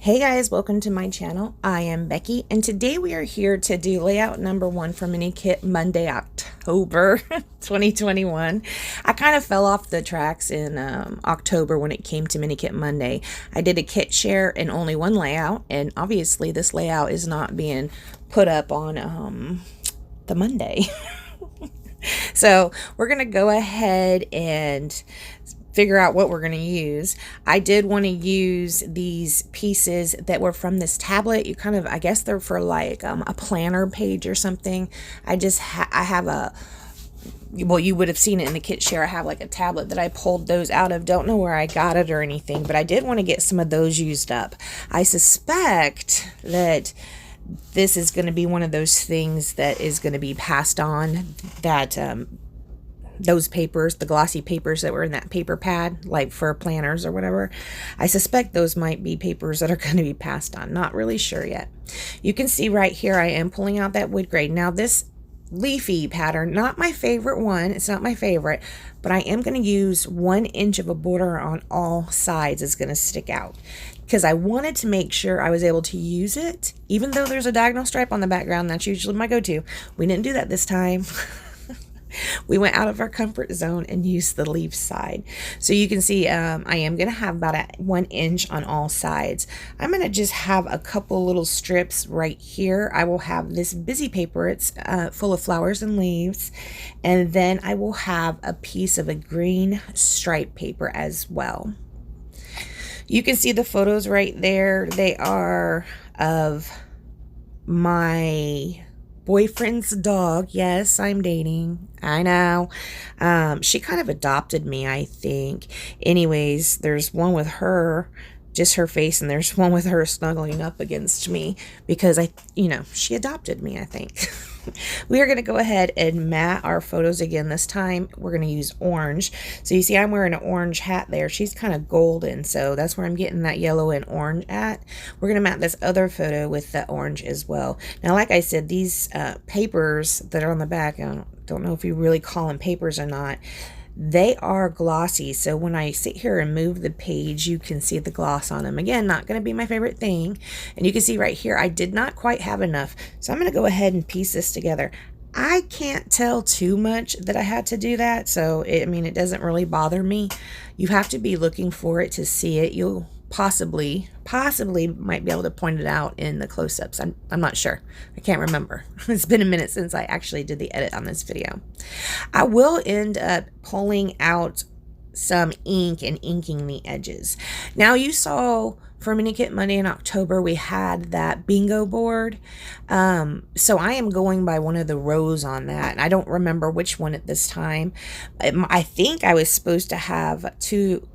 Hey guys, welcome to my channel. I am Becky, and today we are here to do layout number 1 for Mini Kit Monday, October 2021. I kind of fell off the tracks in October when it came to Mini Kit Monday. I did a kit share and only one layout, and obviously this layout is not being put up on the Monday. So we're gonna go ahead and figure out what we're going to use. I did want to use these pieces that were from this tablet. You kind of, I guess they're for like a planner page or something. I have a, well, you would have seen it in the kit share. I have like a tablet that I pulled those out of. Don't know where I got it or anything, but I did want to get some of those used up. I suspect that this is going to be one of those things that is going to be passed on, that those papers, the glossy papers that were in that paper pad, like for planners or whatever. I suspect those might be papers that are going to be passed on. Not really sure yet. You can see right here I am pulling out that wood grain. Now this leafy pattern, not my favorite one. It's not my favorite, but I am going to use 1 inch of a border on all sides. Is going to stick out because I wanted to make sure I was able to use it, even though there's a diagonal stripe on the background. That's usually my go-to. We didn't do that this time. We went out of our comfort zone and used the leaf side. So you can see I am going to have about 1 inch on all sides. I'm going to just have a couple little strips right here. I will have this busy paper. It's full of flowers and leaves. And then I will have a piece of a green stripe paper as well. You can see the photos right there. They are of my boyfriend's dog. Yes, I'm dating. I know. She kind of adopted me, I think. Anyways, there's one with her, just her face, and there's one with her snuggling up against me because she adopted me, I think. We are going to go ahead and mat our photos again. This time we're going to use orange. So you see I'm wearing an orange hat there. She's kind of golden, so that's where I'm getting that yellow and orange at. We're going to mat this other photo with the orange as well. Now, like I said, these papers that are on the back, I don't know if you really call them papers or not. They are glossy, so when I sit here and move the page, you can see the gloss on them. Again, not going to be my favorite thing. And you can see right here, I did not quite have enough. So I'm going to go ahead and piece this together. I can't tell too much that I had to do that, so it doesn't really bother me. You have to be looking for it to see it. You'll possibly might be able to point it out in the close-ups. I'm not sure. I can't remember. It's been a minute since I actually did the edit on this video. I will end up pulling out some ink and inking the edges. Now, you saw for Mini Kit Monday in October, we had that bingo board. So I am going by one of the rows on that. I don't remember which one at this time. I think I was supposed to have two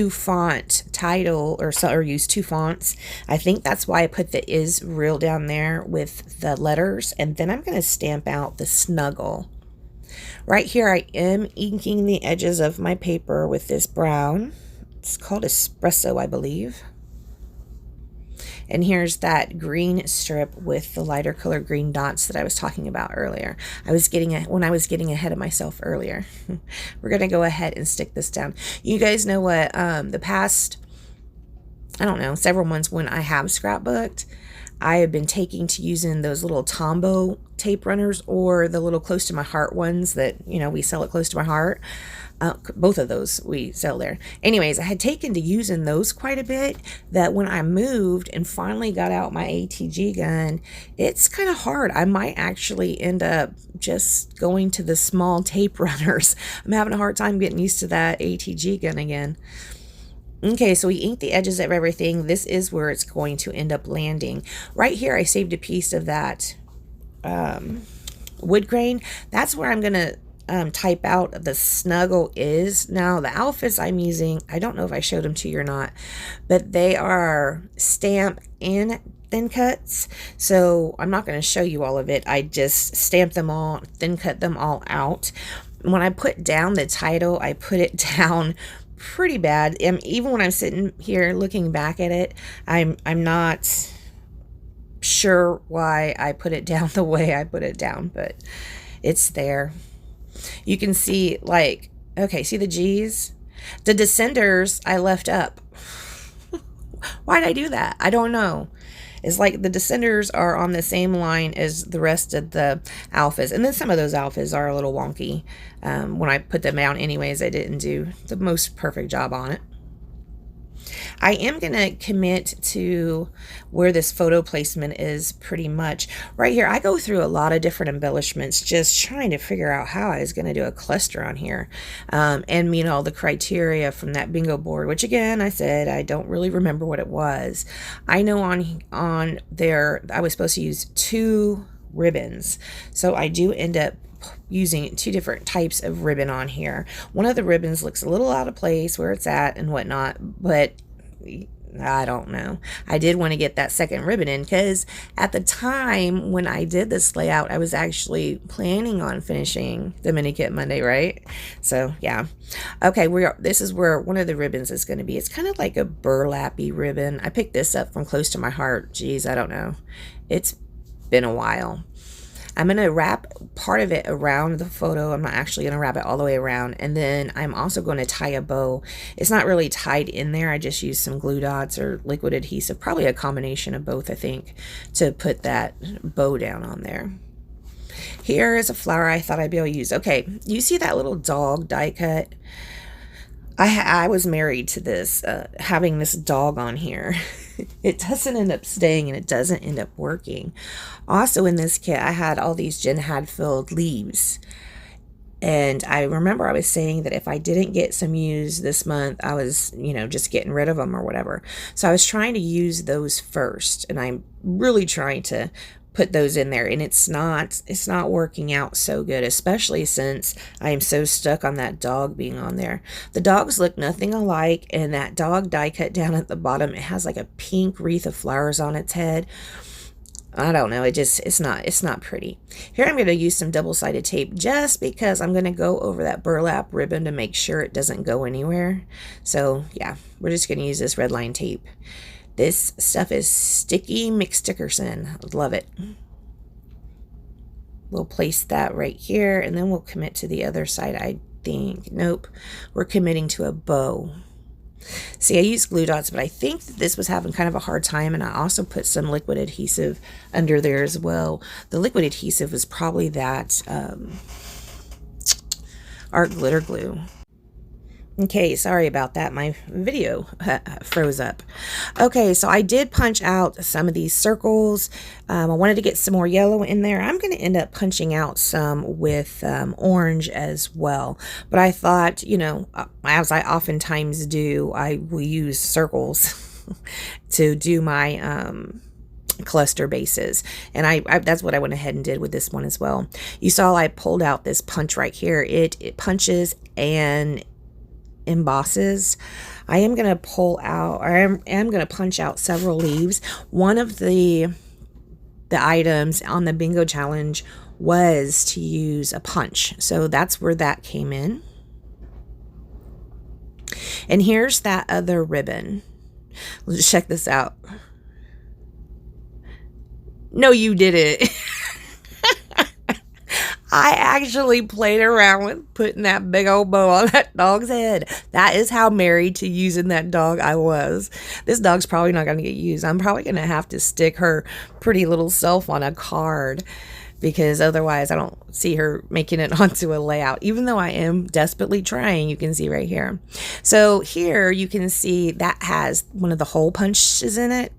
font title or use 2 fonts. I think that's why I put the is real down there with the letters, and then I'm going to stamp out the snuggle. Right here I am inking the edges of my paper with this brown. It's called espresso, I believe. And here's that green strip with the lighter color green dots that I was talking about earlier. When I was getting ahead of myself earlier. We're going to go ahead and stick this down. You guys know what, the past, I don't know, several months when I have scrapbooked, I have been taking to using those little Tombow tape runners or the little close to my heart ones that, we sell at Close to My Heart. Both of those we sell there. Anyways, I had taken to using those quite a bit, that when I moved and finally got out my ATG gun, it's kind of hard. I might actually end up just going to the small tape runners. I'm having a hard time getting used to that ATG gun again. Okay, so we inked the edges of everything. This is where it's going to end up landing. Right here, I saved a piece of that wood grain. That's where I'm going to type out the snuggle is. Now, the outfits I'm using, I don't know if I showed them to you or not, but they are stamp and thin cuts. So I'm not going to show you all of it. I just stamped them all, thin cut them all out. When I put down the title, I put it down pretty bad. Even when I'm sitting here looking back at it, I'm not sure why I put it down the way I put it down, but it's there. You can see, like, okay, see the G's? The descenders I left up. Why'd I do that? I don't know. It's like the descenders are on the same line as the rest of the alphas. And then some of those alphas are a little wonky. When I put them down anyways, I didn't do the most perfect job on it. I am going to commit to where this photo placement is pretty much. Right here, I go through a lot of different embellishments just trying to figure out how I was going to do a cluster on here and meet all the criteria from that bingo board, which again, I said I don't really remember what it was. I know on there I was supposed to use 2 ribbons, so I do end up using 2 different types of ribbon on here. One of the ribbons looks a little out of place where it's at and whatnot, but I don't know. I did want to get that second ribbon in because at the time when I did this layout, I was actually planning on finishing the Mini Kit Monday, right? So yeah. Okay, this is where one of the ribbons is going to be. It's kind of like a burlappy ribbon. I picked this up from close to my heart. Geez, I don't know. It's been a while. I'm going to wrap part of it around the photo. I'm not actually going to wrap it all the way around. And then I'm also going to tie a bow. It's not really tied in there. I just used some glue dots or liquid adhesive, probably a combination of both, I think, to put that bow down on there. Here is a flower I thought I'd be able to use. Okay, you see that little dog die cut? I was married to this, having this dog on here. It doesn't end up staying and it doesn't end up working. Also in this kit, I had all these Jen Hadfield leaves. And I remember I was saying that if I didn't get some used this month, I was, just getting rid of them or whatever. So I was trying to use those first. And I'm really trying to put those in there, and it's not working out so good, especially since I am so stuck on that dog being on there. The dogs look nothing alike, and that dog die cut down at the bottom, it has like a pink wreath of flowers on its head. I don't know, it's not pretty. Here I'm going to use some double-sided tape just because I'm going to go over that burlap ribbon to make sure it doesn't go anywhere. So yeah, we're just going to use this red line tape. This stuff is sticky McStickerson. Love it. We'll place that right here, and then we'll commit to the other side, I think. Nope. We're committing to a bow. See, I used glue dots, but I think that this was having kind of a hard time, and I also put some liquid adhesive under there as well. The liquid adhesive was probably that art glitter glue. Okay, sorry about that. My video froze up. Okay, so I did punch out some of these circles. I wanted to get some more yellow in there. I'm going to end up punching out some with orange as well. But I thought, as I oftentimes do, I will use circles to do my cluster bases, and I that's what I went ahead and did with this one as well. You saw I pulled out this punch right here. It punches and embosses. I am going to pull out, or I am going to punch out several leaves. One of the items on the bingo challenge was to use a punch, so that's where that came in. And here's that other ribbon. Let's check this out. No, you didn't. I actually played around with putting that big old bow on that dog's head. That is how married to using that dog I was. This dog's probably not going to get used. I'm probably going to have to stick her pretty little self on a card, because otherwise I don't see her making it onto a layout, even though I am desperately trying. You can see right here. So here you can see that has one of the hole punches in it.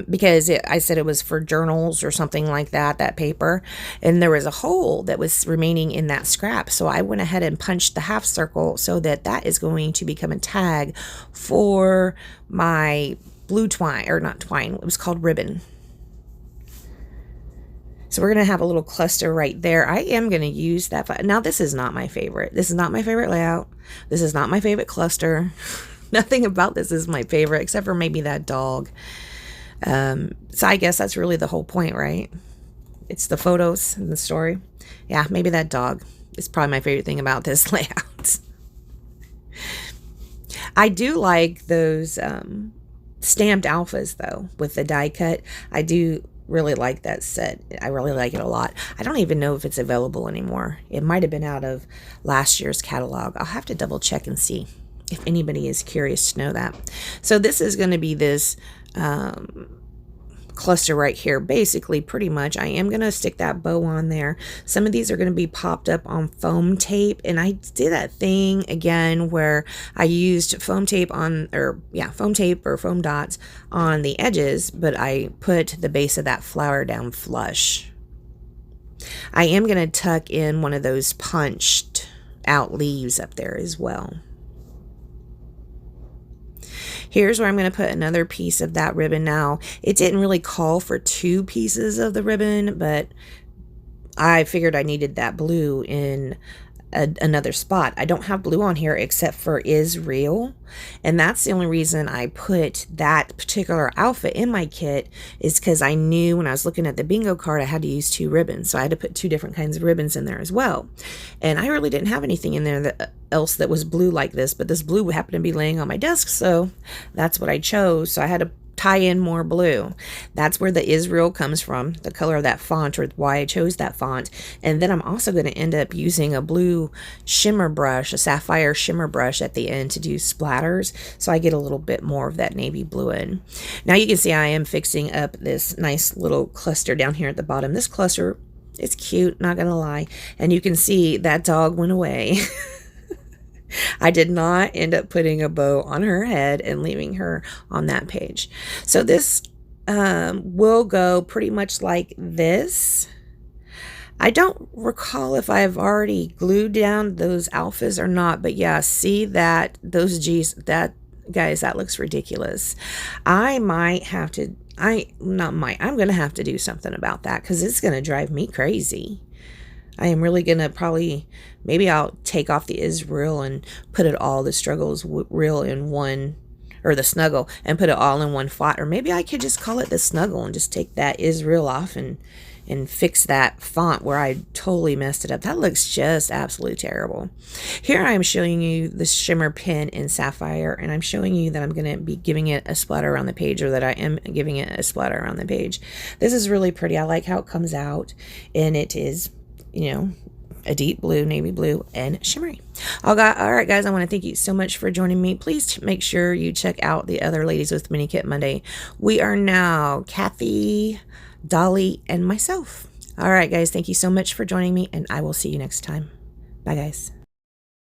Because I said it was for journals or something like that paper, and there was a hole that was remaining in that scrap, so I went ahead and punched the half circle so that is going to become a tag for my blue twine, or not twine, it was called ribbon. So we're going to have a little cluster right there. I am going to use that. Now this is not my favorite. This is not my favorite layout. This is not my favorite cluster. Nothing about this is my favorite except for maybe that dog. So I guess that's really the whole point, right? It's the photos and the story. Yeah, maybe that dog is probably my favorite thing about this layout. I do like those stamped alphas, though, with the die cut. I do really like that set. I really like it a lot. I don't even know if it's available anymore. It might have been out of last year's catalog. I'll have to double check and see. if anybody is curious to know that. So this is going to be this cluster right here. Basically, pretty much, I am going to stick that bow on there. Some of these are going to be popped up on foam tape, and I did that thing again where I used foam tape on, or yeah, foam tape or foam dots on the edges, but I put the base of that flower down flush. I am going to tuck in one of those punched out leaves up there as well. Here's where I'm going to put another piece of that ribbon. Now, it didn't really call for 2 pieces of the ribbon, but I figured I needed that blue in another spot. I don't have blue on here except for Is Real, and that's the only reason I put that particular outfit in my kit, is because I knew when I was looking at the bingo card I had to use 2 ribbons, so I had to put 2 different kinds of ribbons in there as well. And I really didn't have anything in there else that was blue like this, but this blue happened to be laying on my desk, so that's what I chose. So I had to tie in more blue. That's where the Israel comes from, the color of that font, or why I chose that font. And then I'm also going to end up using a blue shimmer brush, a sapphire shimmer brush at the end to do splatters, so I get a little bit more of that navy blue in. Now you can see I am fixing up this nice little cluster down here at the bottom. This cluster is cute, not gonna lie, and you can see that dog went away. I did not end up putting a bow on her head and leaving her on that page. So this will go pretty much like this. I don't recall if I've already glued down those alphas or not, but yeah, see that, those G's, that, guys, that looks ridiculous. I might have to, I'm going to have to do something about that, because it's going to drive me crazy. I am really going to probably, maybe I'll take off the Israel and put it all, the struggles real in one, or the snuggle, and put it all in one font. Or maybe I could just call it the snuggle and just take that Israel off and fix that font where I totally messed it up. That looks just absolutely terrible. Here I am showing you the shimmer pin in sapphire, and I'm showing you that I'm going to be giving it a splatter around the page, or that I am giving it a splatter around the page. This is really pretty. I like how it comes out, and it is, you know, a deep blue, navy blue, and shimmery. All right, guys, I want to thank you so much for joining me. Please make sure you check out the other Ladies with Mini Kit Monday. We are now Kathy, Dolly, and myself. All right, guys, thank you so much for joining me, and I will see you next time. Bye, guys.